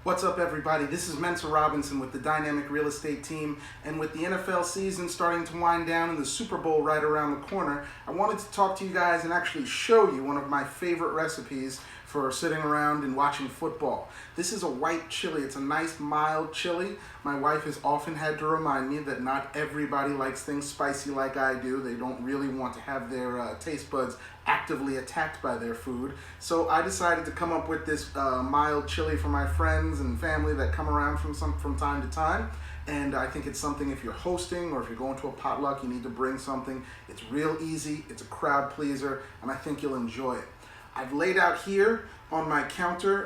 What's up, everybody? This is Mensah Robinson with the Dynamic Real Estate Team, and with the NFL season starting to wind down and the Super Bowl right around the corner, I wanted to talk to you guys and actually show you one of my favorite recipes for sitting around and watching football. This is a white chili. It's a nice mild chili. My wife has often had to remind me that not everybody likes things spicy like I do. They don't really want to have their taste buds actively attacked by their food. So I decided to come up with this mild chili for my friends and family that come around from time to time. And I think it's something, if you're hosting or if you're going to a potluck, you need to bring something. It's real easy, it's a crowd pleaser, and I think you'll enjoy it. I've laid out here on my counter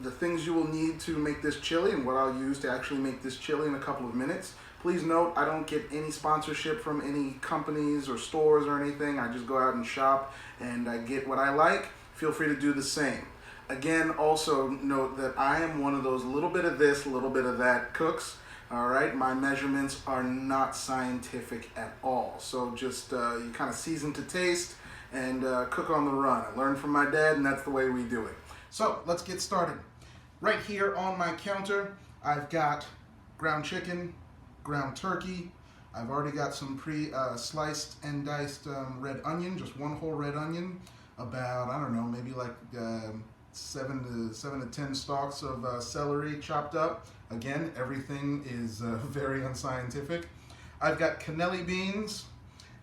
the things you will need to make this chili and what I'll use to actually make this chili in a couple of minutes. Please note, I don't get any sponsorship from any companies or stores or anything. I just go out and shop and I get what I like. Feel free to do the same. Again, also note that I am one of those little bit of this, little bit of that cooks. All right, my measurements are not scientific at all. So just you kind of season to taste and cook on the run. I learned from my dad, and that's the way we do it. So let's get started. Right here on my counter, I've got ground chicken, ground turkey. I've already got some pre-sliced and diced red onion, just one whole red onion, about, I don't know, maybe like 7 to 10 stalks of celery chopped up. Again, everything is very unscientific. I've got cannelli beans.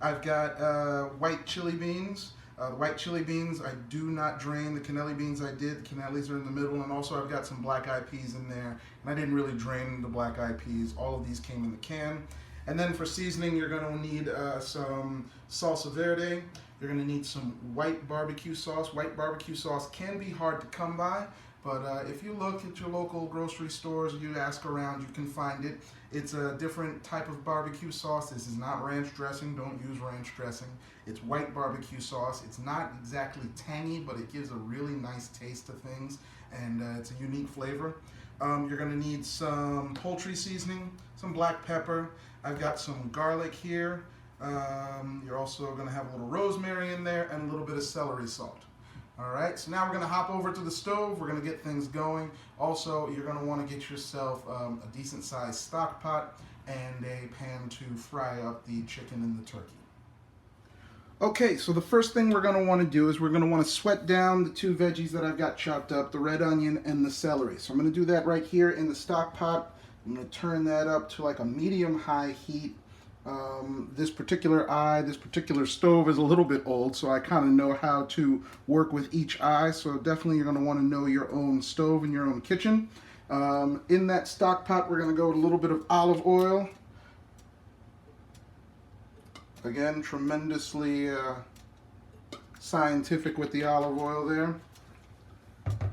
I've got white chili beans. The white chili beans, I do not drain. The cannelli beans I did. The cannellis are in the middle, and also I've got some black eyed peas in there. And I didn't really drain the black eyed peas. All of these came in the can. And then for seasoning, you're going to need some salsa verde. You're going to need some white barbecue sauce. White barbecue sauce can be hard to come by, but if you look at your local grocery stores, you ask around, you can find it. It's a different type of barbecue sauce. This is not ranch dressing. Don't use ranch dressing. It's white barbecue sauce. It's not exactly tangy, but it gives a really nice taste to things, and it's a unique flavor. You're going to need some poultry seasoning, some black pepper. I've got some garlic here. You're also going to have a little rosemary in there and a little bit of celery salt. All right, so now we're going to hop over to the stove. We're going to get things going. Also, you're going to want to get yourself a decent sized stock pot and a pan to fry up the chicken and the turkey. Okay, so the first thing we're going to want to do is we're going to want to sweat down the two veggies that I've got chopped up, the red onion and the celery. So I'm going to do that right here in the stock pot. I'm going to turn that up to like a medium-high heat. This particular stove is a little bit old, so I kind of know how to work with each eye. So definitely you're going to want to know your own stove and your own kitchen. In that stock pot, we're going to go with a little bit of olive oil. Again, tremendously scientific with the olive oil there.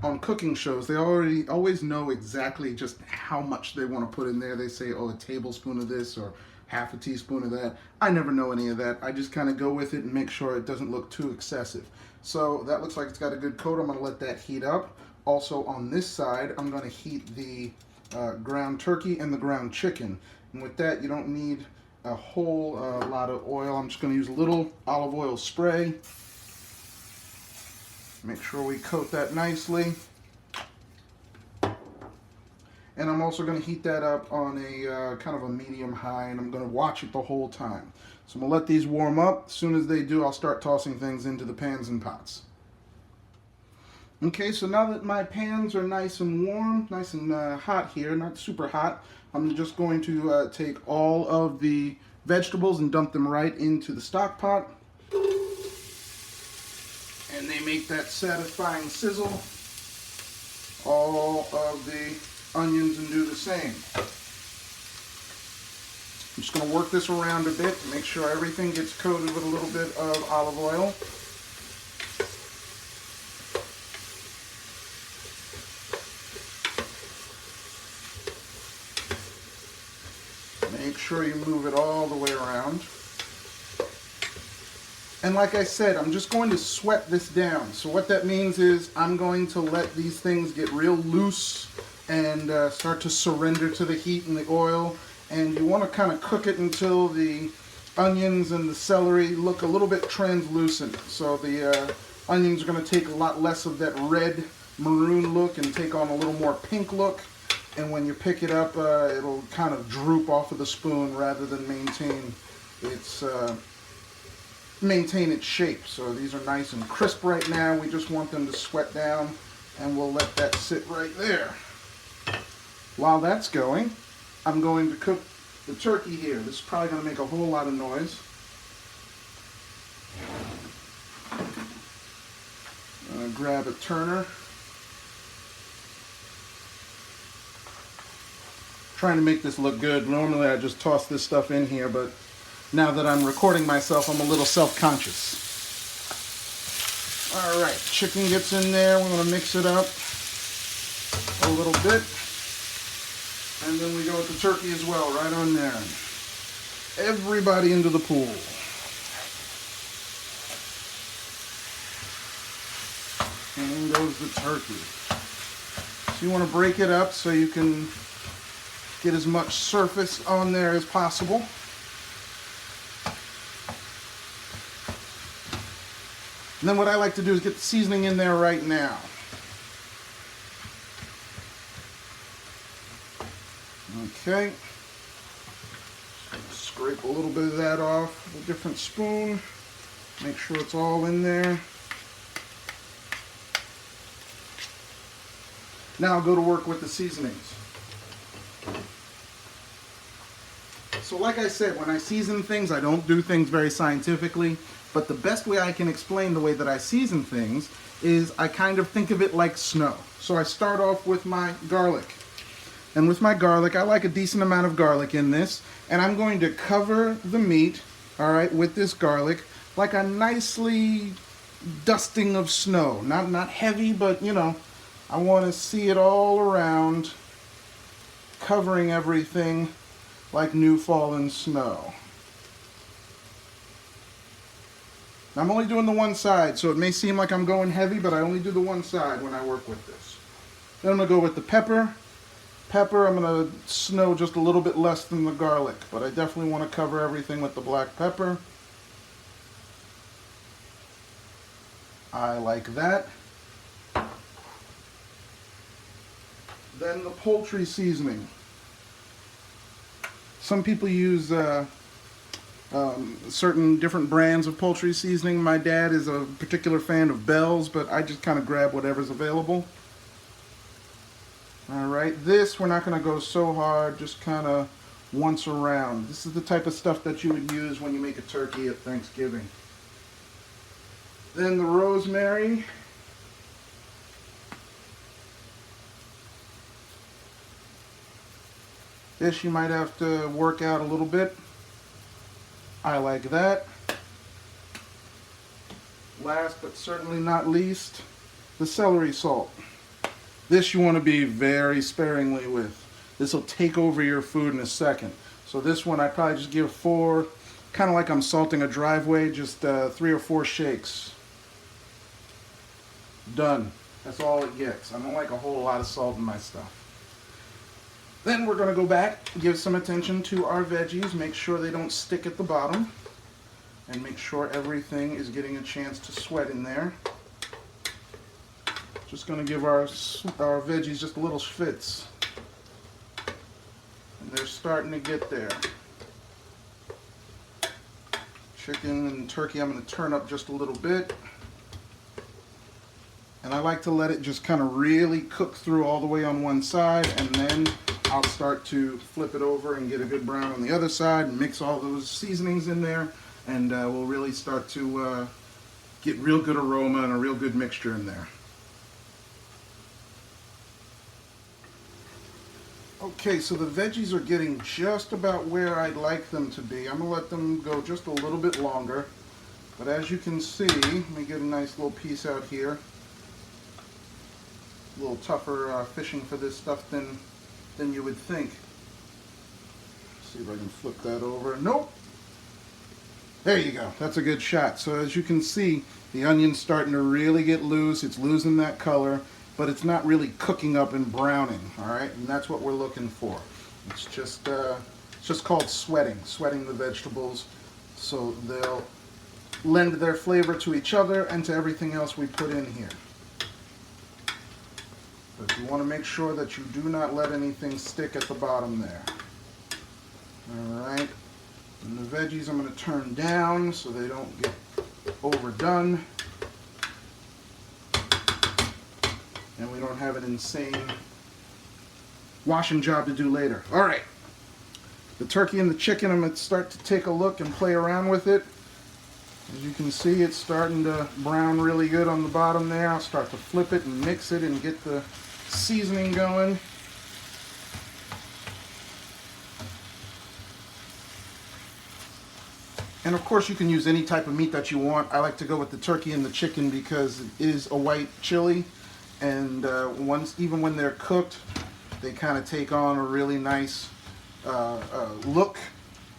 On cooking shows, they always know exactly just how much they want to put in there. They say, oh, a tablespoon of this or half a teaspoon of that. I never know any of that. I just kind of go with it and make sure it doesn't look too excessive. So that looks like it's got a good coat. I'm going to let that heat up. Also on this side, I'm going to heat the ground turkey and the ground chicken. And with that, you don't need a whole lot of oil. I'm just going to use a little olive oil spray. Make sure we coat that nicely. And I'm also going to heat that up on a kind of a medium high, and I'm going to watch it the whole time. So I'm going to let these warm up. As soon as they do, I'll start tossing things into the pans and pots. Okay, so now that my pans are nice and warm, nice and hot here, not super hot, I'm just going to take all of the vegetables and dump them right into the stock pot. And they make that satisfying sizzle. All of the onions and do the same. I'm just going to work this around a bit to make sure everything gets coated with a little bit of olive oil. Make sure you move it all the way around. And like I said, I'm just going to sweat this down. So what that means is I'm going to let these things get real loose and start to surrender to the heat and the oil. And you want to kind of cook it until the onions and the celery look a little bit translucent. So the onions are going to take a lot less of that red maroon look and take on a little more pink look. and when you pick it up, it'll kind of droop off of the spoon rather than maintain its shape. So these are nice and crisp right now. We just want them to sweat down, and we'll let that sit right there. While that's going, I'm going to cook the turkey here. This is probably going to make a whole lot of noise. I'm going to grab a turner. Trying to make this look good. Normally I just toss this stuff in here, but now that I'm recording myself, I'm a little self-conscious. All right, chicken gets in there. We're going to mix it up a little bit. And then we go with the turkey as well, right on there. Everybody into the pool. And in goes the turkey. So you want to break it up so you can get as much surface on there as possible. And then what I like to do is get the seasoning in there right now. Okay. Scrape a little bit of that off with a different spoon. Make sure it's all in there. Now I'll go to work with the seasonings. So like I said, when I season things, I don't do things very scientifically, but the best way I can explain the way that I season things is I kind of think of it like snow. So I start off with my garlic. And with my garlic, I like a decent amount of garlic in this, and I'm going to cover the meat, all right, with this garlic like a nicely dusting of snow. Not heavy, but you know, I want to see it all around, covering everything like new fallen snow. I'm only doing the one side, so it may seem like I'm going heavy, but I only do the one side when I work with this. Then I'm going to go with the pepper. Pepper, I'm going to snow just a little bit less than the garlic, but I definitely want to cover everything with the black pepper. I like that. Then the poultry seasoning. Some people use certain different brands of poultry seasoning. My dad is a particular fan of Bell's, but I just kind of grab whatever's available. Alright, this we're not going to go so hard, just kind of once around. This is the type of stuff that you would use when you make a turkey at Thanksgiving. Then the rosemary. This you might have to work out a little bit. I like that. Last but certainly not least, the celery salt. This you want to be very sparingly with. This will take over your food in a second. So this one I probably just give 4, kind of like I'm salting a driveway, just 3 or 4 shakes. Done. That's all it gets. I don't like a whole lot of salt in my stuff. Then we're going to go back, give some attention to our veggies, make sure they don't stick at the bottom, and make sure everything is getting a chance to sweat in there. Just going to give our veggies just a little schwitz. And they're starting to get there. Chicken and turkey I'm going to turn up just a little bit. And I like to let it just kind of really cook through all the way on one side, and then I'll start to flip it over and get a good brown on the other side and mix all those seasonings in there, and we'll really start to get real good aroma and a real good mixture in there. Okay, so the veggies are getting just about where I'd like them to be. I'm going to let them go just a little bit longer, but as you can see, let me get a nice little piece out here. A little tougher fishing for this stuff than you would think. Let's see if I can flip that over. Nope. There you go. That's a good shot. So as you can see, the onion's starting to really get loose. It's losing that color, but it's not really cooking up and browning. All right, and that's what we're looking for. It's just called sweating the vegetables, so they'll lend their flavor to each other and to everything else we put in here. But you want to make sure that you do not let anything stick at the bottom there. Alright, and the veggies I'm going to turn down so they don't get overdone. And we don't have an insane washing job to do later. Alright, the turkey and the chicken, I'm going to start to take a look and play around with it. As you can see, it's starting to brown really good on the bottom there. I'll start to flip it and mix it and get the seasoning going. And of course you can use any type of meat that you want. I like to go with the turkey and the chicken because it is a white chili, and even when they're cooked, they kind of take on a really nice look,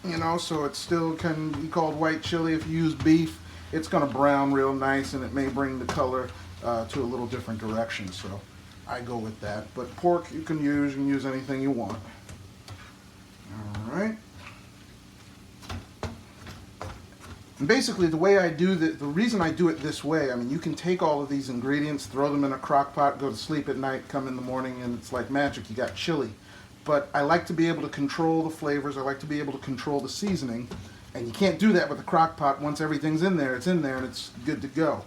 you know, so it still can be called white chili. If you use beef, it's going to brown real nice, and it may bring the color to a little different direction, so I go with that. But pork you can use anything you want. All right. And basically the way I do the reason I do it this way, I mean, you can take all of these ingredients, throw them in a crock pot, go to sleep at night, come in the morning, and it's like magic, you got chili. But I like to be able to control the flavors, I like to be able to control the seasoning, and you can't do that with a crock pot. Once everything's in there, it's in there and it's good to go.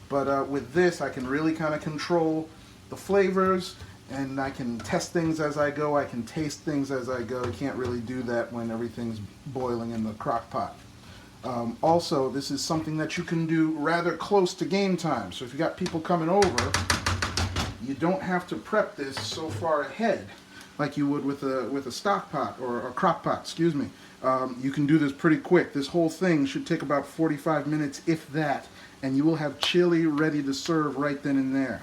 But with this, I can really kind of control the flavors, and I can test things as I go, I can taste things as I go. You can't really do that when everything's boiling in the crock pot. Also, this is something that you can do rather close to game time. So if you got people coming over, you don't have to prep this so far ahead like you would with a stock pot or a crock pot, excuse me. You can do this pretty quick. This whole thing should take about 45 minutes, if that, and you will have chili ready to serve right then and there.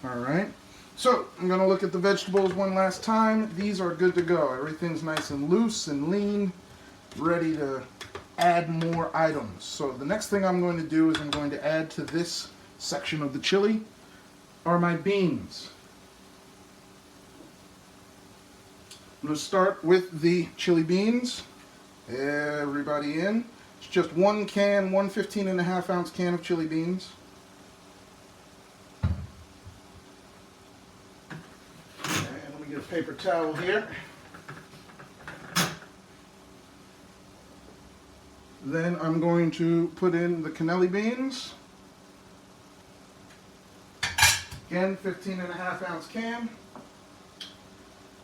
All right. So I'm going to look at the vegetables one last time. These are good to go. Everything's nice and loose and lean, ready to add more items. So the next thing I'm going to do is I'm going to add to this section of the chili are my beans. I'm going to start with the chili beans. Everybody in. It's just one 15.5 ounce can of chili beans. And let me get a paper towel here. Then I'm going to put in the cannelli beans. Again, 15.5 ounce can.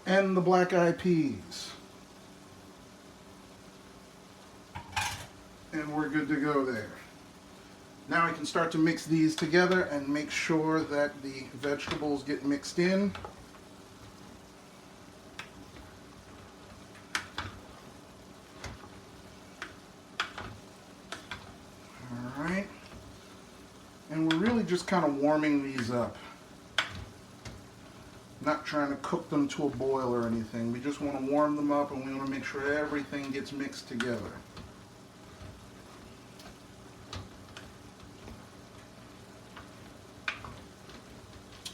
And the black-eyed peas. And we're good to go there. Now I can start to mix these together and make sure that the vegetables get mixed in. Alright, and we're really just kind of warming these up. Not trying to cook them to a boil or anything. We just want to warm them up, and we want to make sure everything gets mixed together.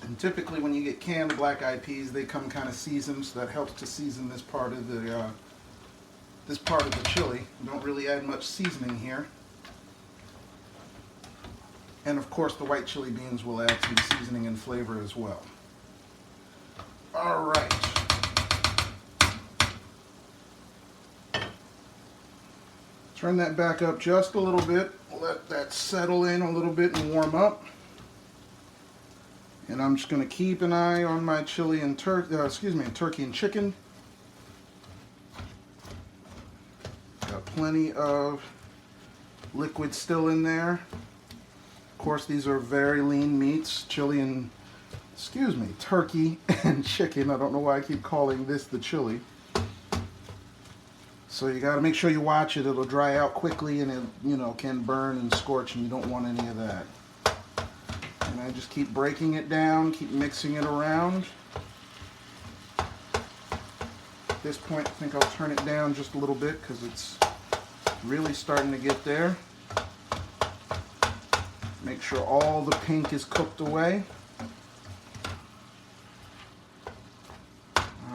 And typically when you get canned black-eyed peas, they come kind of seasoned, so that helps to season this part of the chili. You don't really add much seasoning here. And of course the white chili beans will add some seasoning and flavor as well. Alright. Turn that back up just a little bit. Let that settle in a little bit and warm up. And I'm just going to keep an eye on my chili and turkey and chicken. Got plenty of liquid still in there. Of course, these are very lean meats, turkey and chicken. I don't know why I keep calling this the chili. So you got to make sure you watch it. It'll dry out quickly, and it, can burn and scorch, and you don't want any of that. And I just keep breaking it down, keep mixing it around. At this point, I think I'll turn it down just a little bit because it's really starting to get there. Make sure all the pink is cooked away.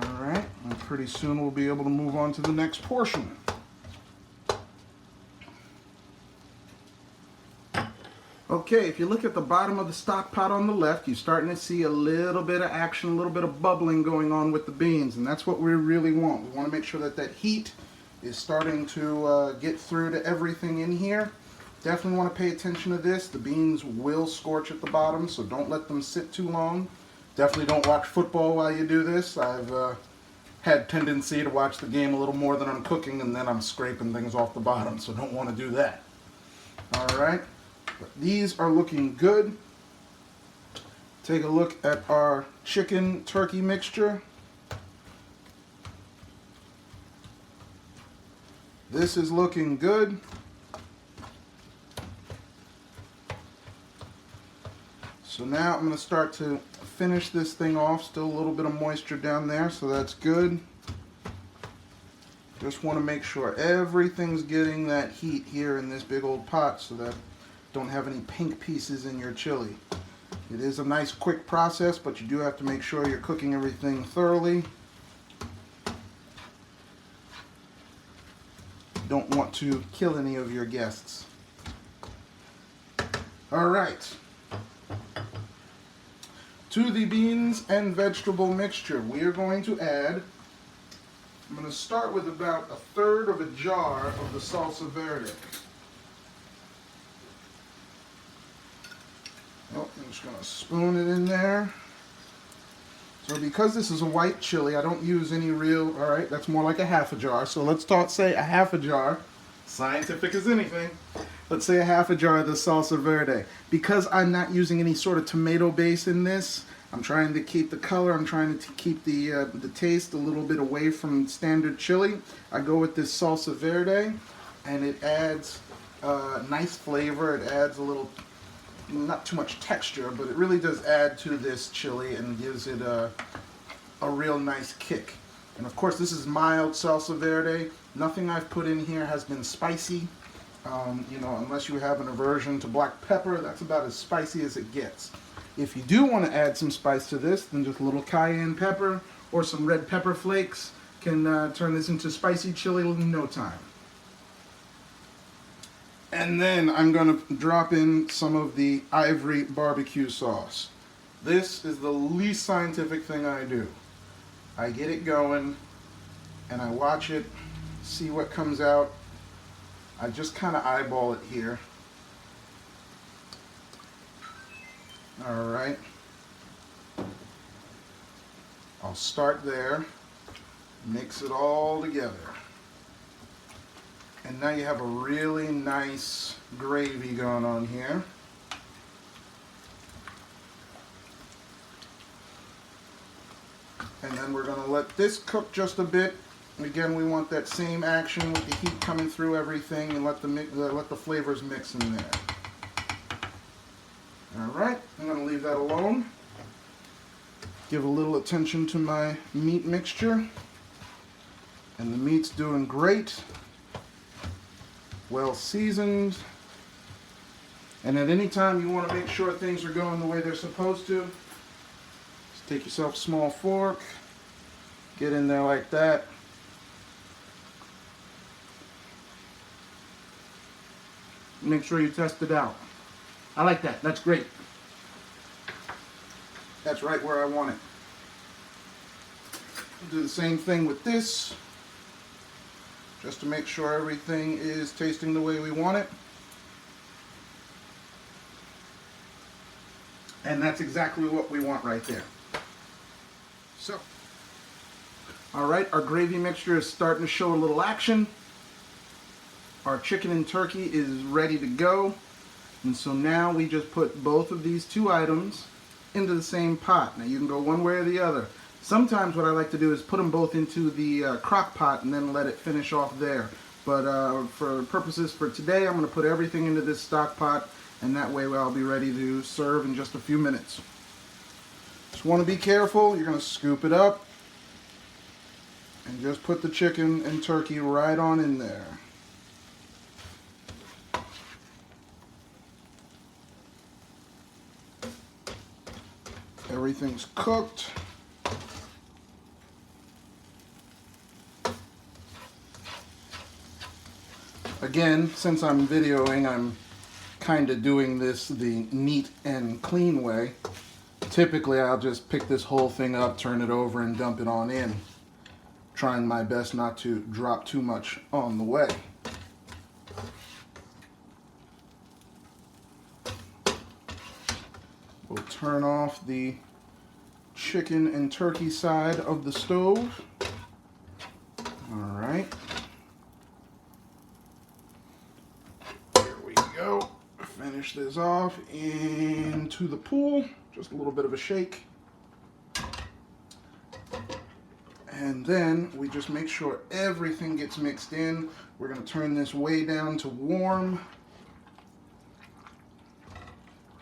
Alright, and pretty soon we'll be able to move on to the next portion. Okay, if you look at the bottom of the stock pot on the left, you're starting to see a little bit of action, a little bit of bubbling going on with the beans, and that's what we really want. We want to make sure that that heat is starting to get through to everything in here. Definitely want to pay attention to this. The beans will scorch at the bottom, so don't let them sit too long. Definitely don't watch football while you do this. I've had tendency to watch the game a little more than I'm cooking, and then I'm scraping things off the bottom, so don't want to do that. All right. But these are looking good. Take a look at our chicken turkey mixture. This is looking good. So now I'm going to start to finish this thing off. Still a little bit of moisture down there, so that's good. Just want to make sure everything's getting that heat here in this big old pot so that don't have any pink pieces in your chili. It is a nice quick process, but you do have to make sure you're cooking everything thoroughly. Don't want to kill any of your guests. All right. To the beans and vegetable mixture, we are going to add, I'm going to start with about 1/3 of a jar of the salsa verde. Oh, I'm just going to spoon it in there. So because this is a white chili, I don't use any real, all right, that's more like a half a jar. So let's say a half a jar, scientific as anything. Let's say a half a jar of the salsa verde. Because I'm not using any sort of tomato base in this, I'm trying to keep the color, I'm trying to keep the taste a little bit away from standard chili. I go with this salsa verde, and it adds nice flavor. It adds a little, not too much texture, but it really does add to this chili and gives it a real nice kick. And of course, this is mild salsa verde. Nothing I've put in here has been spicy. You know, unless you have an aversion to black pepper, that's about as spicy as it gets. If you do want to add some spice to this, then just a little cayenne pepper or some red pepper flakes can turn this into spicy chili in no time. And then I'm going to drop in some of the ivory barbecue sauce. This is the least scientific thing I do. I get it going and I watch it, see what comes out. I just kind of eyeball it here. All right. I'll start there, mix it all together. And now you have a really nice gravy going on here. And then we're going to let this cook just a bit. Again, we want that same action with the heat coming through everything, and let the flavors mix in there. All right, I'm going to leave that alone. Give a little attention to my meat mixture. And the meat's doing great. Well seasoned. And at any time you want to make sure things are going the way they're supposed to, just take yourself a small fork, get in there like that. Make sure you test it out. I like that. That's great. That's right where I want it. Do the same thing with this, just to make sure everything is tasting the way we want it. And that's exactly what we want right there. So, all right, our gravy mixture is starting to show a little action. Our chicken and turkey is ready to go. And so now we just put both of these two items into the same pot. Now you can go one way or the other. Sometimes what I like to do is put them both into the crock pot and then let it finish off there. But for purposes for today, I'm going to put everything into this stock pot, and that way I'll be ready to serve in just a few minutes. Just want to be careful. You're going to scoop it up and just put the chicken and turkey right on in there. Everything's cooked. Again, since I'm videoing, I'm kind of doing this the neat and clean way. Typically, I'll just pick this whole thing up, turn it over, and dump it on in. Trying my best not to drop too much on the way. We'll turn off the chicken and turkey side of the stove. All right. Here we go. Finish this off into the pool. Just a little bit of a shake. And then we just make sure everything gets mixed in. We're going to turn this way down to warm.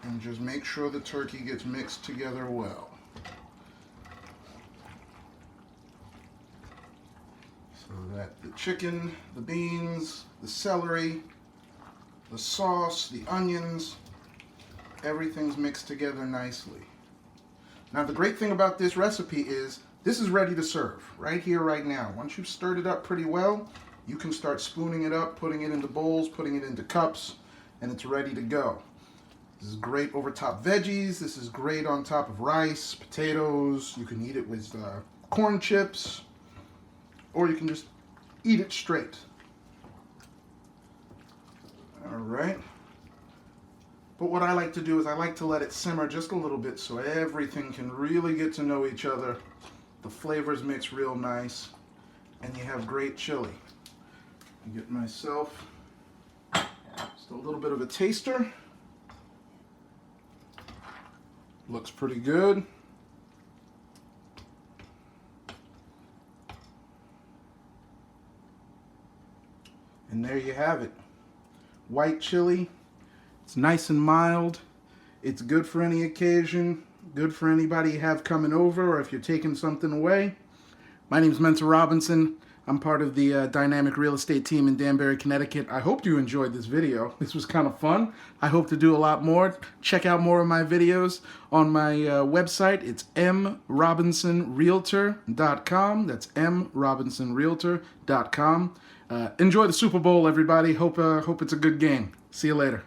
And just make sure the turkey gets mixed together well. So that the chicken, the beans, the celery, the sauce, the onions, everything's mixed together nicely. Now the great thing about this recipe is this is ready to serve right here, right now. Once you've stirred it up pretty well, you can start spooning it up, putting it into bowls, putting it into cups, and it's ready to go. This is great over top veggies. This is great on top of rice, potatoes. You can eat it with corn chips, or you can just eat it straight. All right. But what I like to do is I like to let it simmer just a little bit so everything can really get to know each other. The flavors mix real nice, and you have great chili. I get myself just a little bit of a taster. Looks pretty good. And there you have it. White chili. It's nice and mild. It's good for any occasion. Good for anybody you have coming over, or if you're taking something away. My name is Mensah Robinson. I'm part of the Dynamic Real Estate team in Danbury, Connecticut. I hope you enjoyed this video. This was kind of fun. I hope to do a lot more. Check out more of my videos on my website. It's mrobinsonrealtor.com. That's mrobinsonrealtor.com. Enjoy the Super Bowl, everybody. Hope it's a good game. See you later.